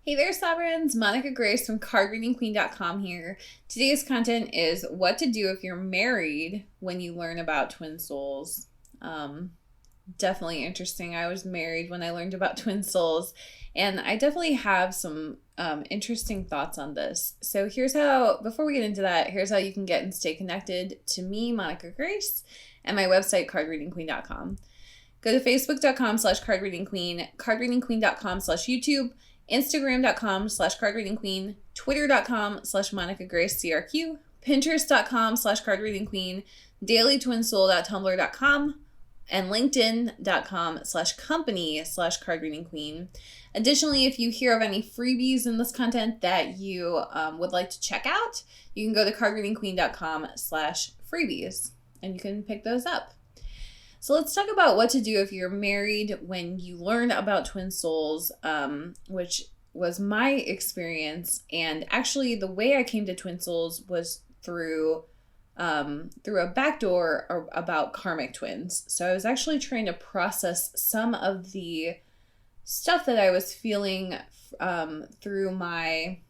Hey there, Sovereigns. Monica Grace from cardreadingqueen.com here. Today's content is what to do if you're married when you learn about twin souls. Definitely interesting. I was married when I learned about twin souls, and I definitely have some interesting thoughts on this. So before we get into that, here's how you can get and stay connected to me, Monica Grace, and my website, cardreadingqueen.com. Go to facebook.com/cardreadingqueen, cardreadingqueen.com/YouTube, Instagram.com/cardreadingqueen, Twitter.com/MonicaGraceCRQ, Pinterest.com/cardreadingqueen, dailytwinsoul.tumblr.com, and LinkedIn.com/company/cardreadingqueen. Additionally, if you hear of any freebies in this content that you would like to check out, you can go to cardreadingqueen.com/freebies and you can pick those up. So let's talk about what to do if you're married when you learn about twin souls, which was my experience. And actually, the way I came to twin souls was through a backdoor about karmic twins. So I was actually trying to process some of the stuff that I was feeling through my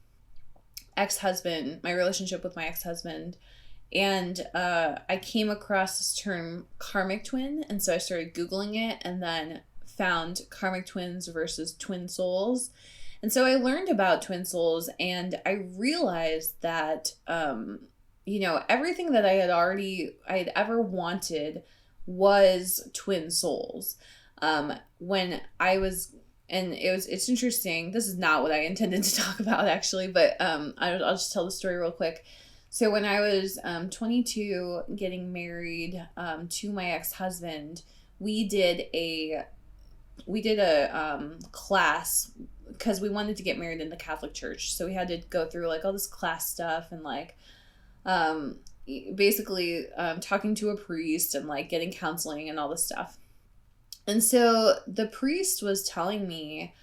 ex-husband, my relationship with my ex-husband. And I came across this term karmic twin, and so I started Googling it and then found karmic twins versus twin souls. And so I learned about twin souls, and I realized that, everything that I had ever wanted was twin souls. It's interesting. This is not what I intended to talk about actually, but I'll just tell the story real quick. So when I was 22, getting married to my ex-husband, we did a class because we wanted to get married in the Catholic Church. So we had to go through like all this class stuff and like basically talking to a priest and like getting counseling and all this stuff. And so the priest was telling me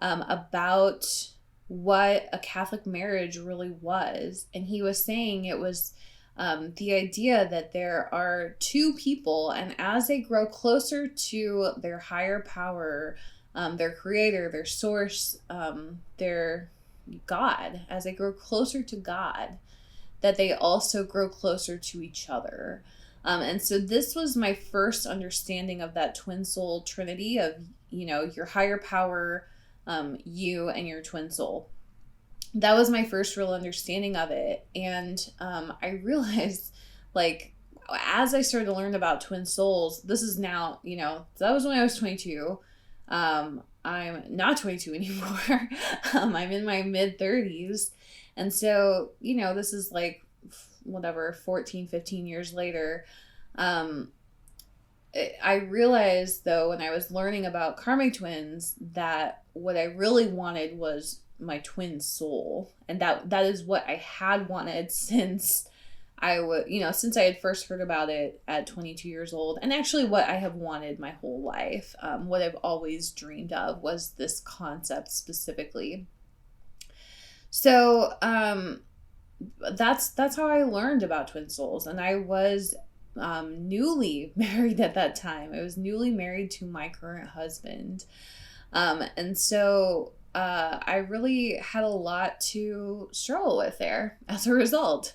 about what a Catholic marriage really was. And he was saying it was the idea that there are two people, and as they grow closer to their higher power, their creator, their source, their God, as they grow closer to God, that they also grow closer to each other. And so this was my first understanding of that twin soul trinity of, your higher power, you and your twin soul. That was my first real understanding of it. And I realized, like, as I started to learn about twin souls, this is now, that was when I was 22. I'm not 22 anymore. I'm in my mid-30s. And so, this is like, 14, 15 years later. I realized, though, when I was learning about karmic twins, that what I really wanted was my twin soul. And that is what I had wanted since I had first heard about it at 22 years old. And actually what I have wanted my whole life, what I've always dreamed of was this concept specifically. So that's how I learned about twin souls. And I was newly married at that time. I was newly married to my current husband. And so I really had a lot to struggle with there as a result.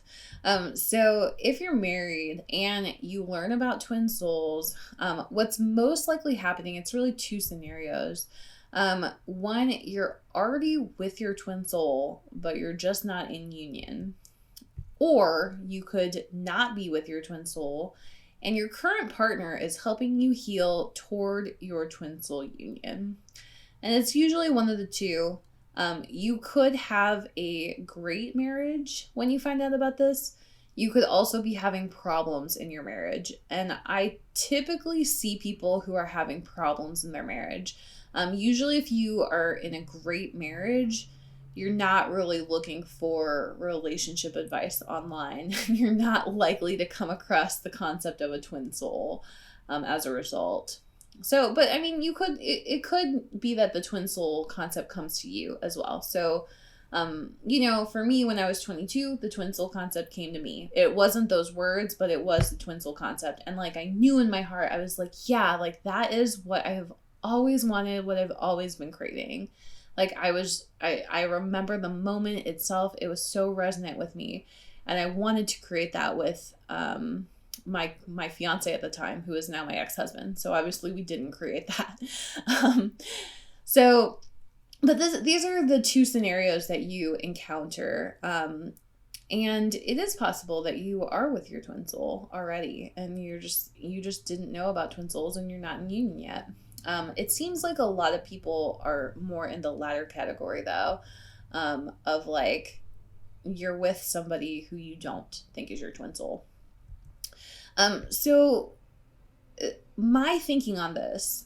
So if you're married and you learn about twin souls, what's most likely happening, it's really two scenarios. One, you're already with your twin soul, but you're just not in union. Or you could not be with your twin soul, and your current partner is helping you heal toward your twin soul union. And it's usually one of the two. You could have a great marriage when you find out about this. You could also be having problems in your marriage. And I typically see people who are having problems in their marriage. Usually if you are in a great marriage, you're not really looking for relationship advice online. You're not likely to come across the concept of a twin soul as a result. So, but I mean, it could be that the twin soul concept comes to you as well. So, for me, when I was 22, the twin soul concept came to me. It wasn't those words, but it was the twin soul concept. And like, I knew in my heart, I was like, yeah, like that is what I have always wanted, what I've always been craving. Like I remember the moment itself. It was so resonant with me. And I wanted to create that with my fiance at the time, who is now my ex-husband. So obviously we didn't create that. um, so, but these are the two scenarios that you encounter. And it is possible that you are with your twin soul already, and you just didn't know about twin souls, and you're not in union yet. It seems like a lot of people are more in the latter category, though, of like you're with somebody who you don't think is your twin soul. So my thinking on this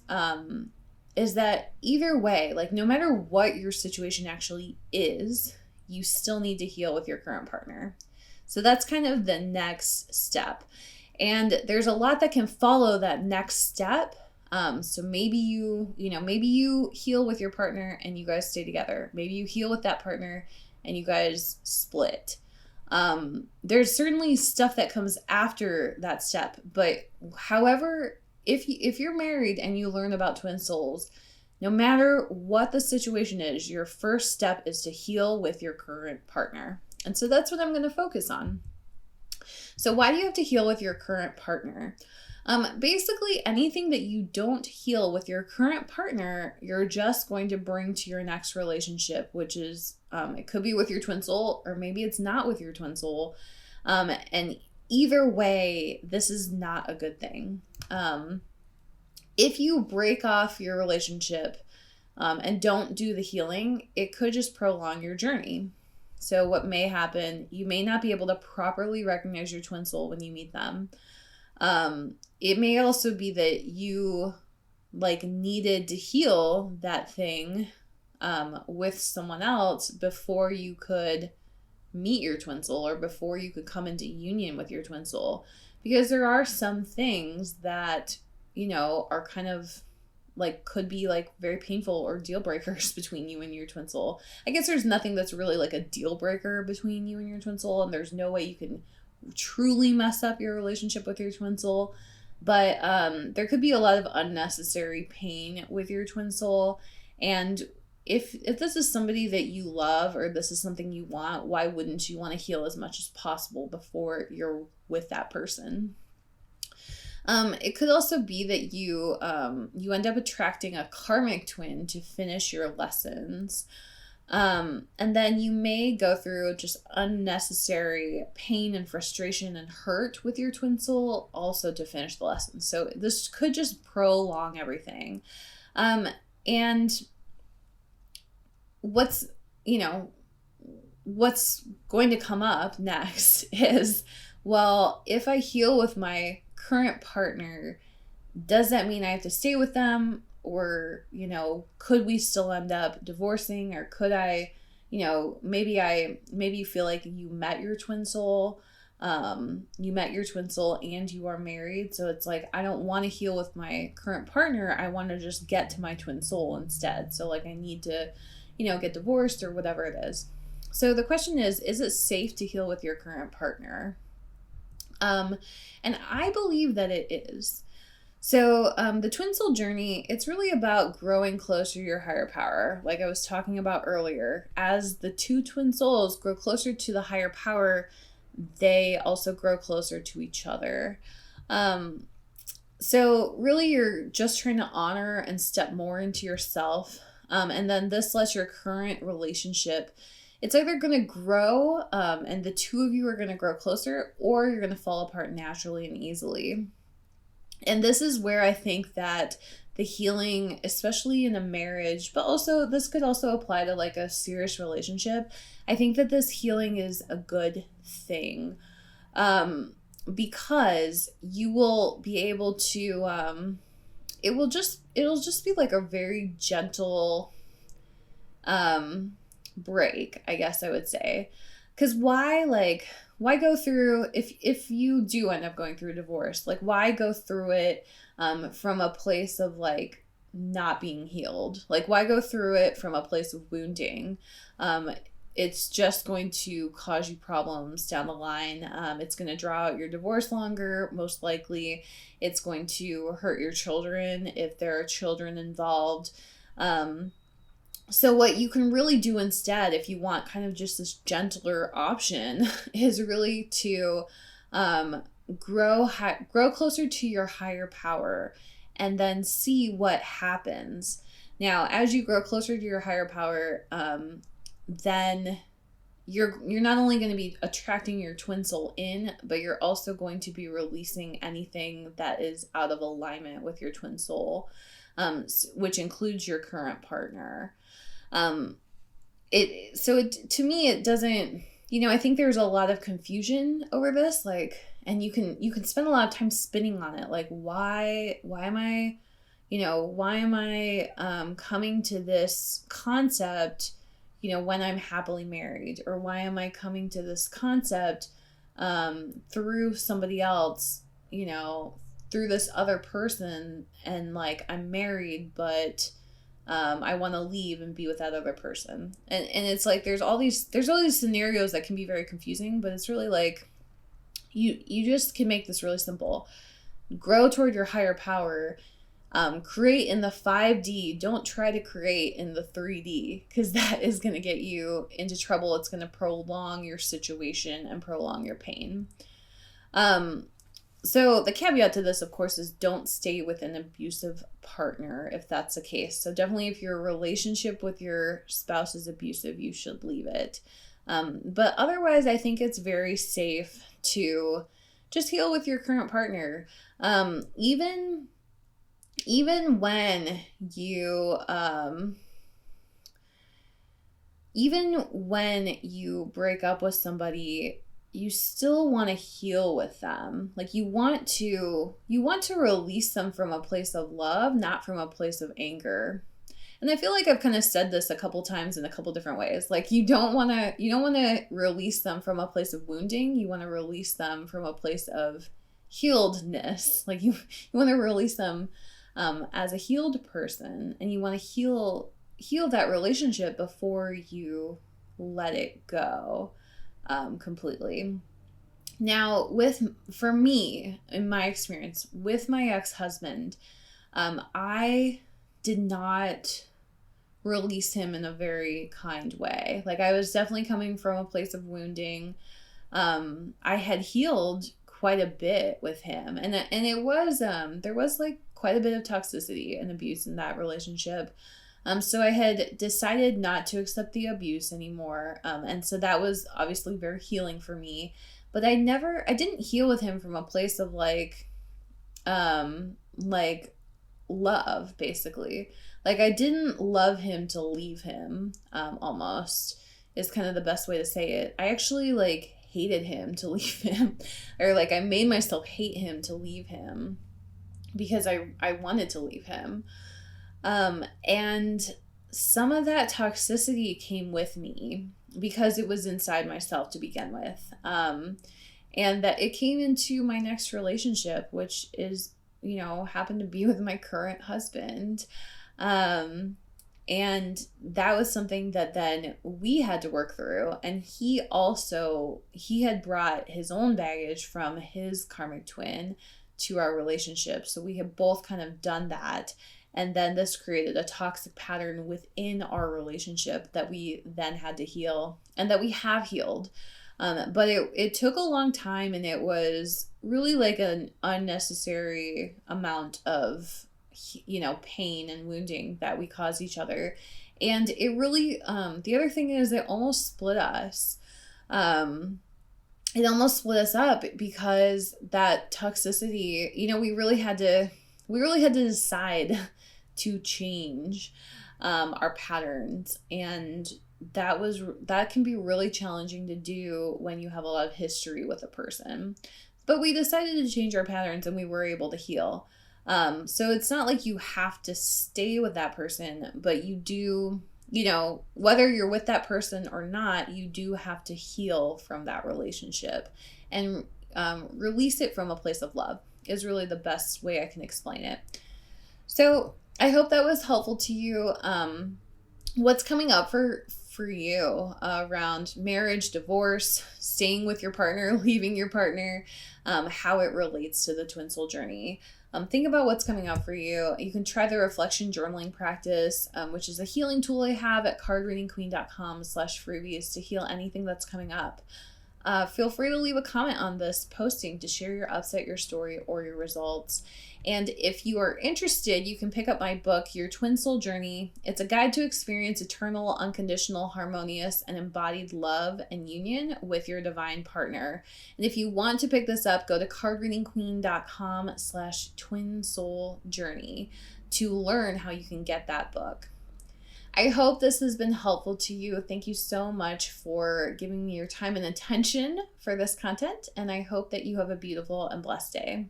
is that either way, like no matter what your situation actually is, you still need to heal with your current partner. So that's kind of the next step. And there's a lot that can follow that next step. So maybe maybe you heal with your partner and you guys stay together. Maybe you heal with that partner and you guys split. There's certainly stuff that comes after that step. But however, if you're married and you learn about twin souls, no matter what the situation is, your first step is to heal with your current partner. And so that's what I'm going to focus on. So why do you have to heal with your current partner? Basically, anything that you don't heal with your current partner, you're just going to bring to your next relationship, which is, it could be with your twin soul, or maybe it's not with your twin soul. And either way, this is not a good thing. If you break off your relationship and don't do the healing, it could just prolong your journey. So what may happen, you may not be able to properly recognize your twin soul when you meet them. It may also be that you like needed to heal that thing with someone else before you could meet your twin soul, or before you could come into union with your twin soul. Because there are some things that are kind of like could be like very painful or deal breakers between you and your twin soul. I guess there's nothing that's really like a deal breaker between you and your twin soul, and there's no way you can truly mess up your relationship with your twin soul. But there could be a lot of unnecessary pain with your twin soul. And if this is somebody that you love, or this is something you want, why wouldn't you want to heal as much as possible before you're with that person? It could also be that you end up attracting a karmic twin to finish your lessons. And then you may go through just unnecessary pain and frustration and hurt with your twin soul also to finish the lesson. So this could just prolong everything. And what's going to come up next is, well, if I heal with my current partner, does that mean I have to stay with them? Or, could we still end up divorcing? Or could I, maybe you feel like you met your twin soul, and you are married. So it's like, I don't want to heal with my current partner. I want to just get to my twin soul instead. So like I need to, get divorced or whatever it is. So the question is it safe to heal with your current partner? And I believe that it is. So the twin soul journey, it's really about growing closer to your higher power. Like I was talking about earlier, as the two twin souls grow closer to the higher power, they also grow closer to each other. So really you're just trying to honor and step more into yourself. And then this lets your current relationship, it's either going to grow and the two of you are going to grow closer, or you're going to fall apart naturally and easily. And this is where I think that the healing, especially in a marriage, but also this could also apply to like a serious relationship. I think that this healing is a good thing because you will be able to, it'll just be like a very gentle break, I guess I would say. Because why go through, if you do end up going through a divorce, like why go through it from a place of like not being healed? Like why go through it from a place of wounding? It's just going to cause you problems down the line. It's going to draw out your divorce longer, most likely. It's going to hurt your children if there are children involved. So what you can really do instead, if you want kind of just this gentler option, is really to um, grow closer to your higher power, and then see what happens. Now, as you grow closer to your higher power, then you're not only going to be attracting your twin soul in, but you're also going to be releasing anything that is out of alignment with your twin soul, which includes your current partner. To me, it doesn't, I think there's a lot of confusion over this, like, and you can spend a lot of time spinning on it, like, why am I coming to this concept, when I'm happily married, or why am I coming to this concept through somebody else, through this other person, and like, I'm married, but I want to leave and be with that other person. And it's like, there's all these scenarios that can be very confusing, but it's really like, you just can make this really simple. Grow toward your higher power. Create in the 5D. Don't try to create in the 3D, because that is going to get you into trouble. It's going to prolong your situation and prolong your pain. So the caveat to this, of course, is don't stay with an abusive partner if that's the case. So definitely, if your relationship with your spouse is abusive, you should leave it. But otherwise, I think it's very safe to just heal with your current partner. Even when you break up with somebody, you still want to heal with them. Like, you want to release them from a place of love, not from a place of anger. And I feel like I've kind of said this a couple times in a couple different ways. Like, you don't want to release them from a place of wounding. You want to release them from a place of healedness. Like, you want to release them as a healed person, and you want to heal that relationship before you let it go completely. Now, for me, in my experience with my ex-husband, I did not release him in a very kind way. Like, I was definitely coming from a place of wounding. I had healed quite a bit with him, and it was there was like quite a bit of toxicity and abuse in that relationship. So I had decided not to accept the abuse anymore. And so that was obviously very healing for me. But I didn't heal with him from a place of like love, basically. Like, I didn't love him to leave him, almost, is kind of the best way to say it. I actually like hated him to leave him, or like, I made myself hate him to leave him because I wanted to leave him. And some of that toxicity came with me because it was inside myself to begin with. And that it came into my next relationship, which is, happened to be with my current husband. And that was something that then we had to work through. And he had brought his own baggage from his karmic twin to our relationship. So we had both kind of done that. And then this created a toxic pattern within our relationship that we then had to heal, and that we have healed. But it took a long time, and it was really like an unnecessary amount of, pain and wounding that we caused each other. And it really, the other thing is, it almost split us. It almost split us up because that toxicity, we really had to decide to change our patterns. And that can be really challenging to do when you have a lot of history with a person. But we decided to change our patterns, and we were able to heal. So it's not like you have to stay with that person, but you do, whether you're with that person or not, you do have to heal from that relationship and release it from a place of love is really the best way I can explain it. So I hope that was helpful to you. What's coming up for you around marriage, divorce, staying with your partner, leaving your partner, how it relates to the twin soul journey. Think about what's coming up for you. You can try the reflection journaling practice, which is a healing tool I have at cardreadingqueen.com/freebies to heal anything that's coming up. Feel free to leave a comment on this posting to share your upset, your story, or your results. And if you are interested, you can pick up my book, Your Twin Soul Journey. It's a guide to experience eternal, unconditional, harmonious, and embodied love and union with your divine partner. And if you want to pick this up, go to cardreadingqueen.com/twinsouljourney to learn how you can get that book. I hope this has been helpful to you. Thank you so much for giving me your time and attention for this content, and I hope that you have a beautiful and blessed day.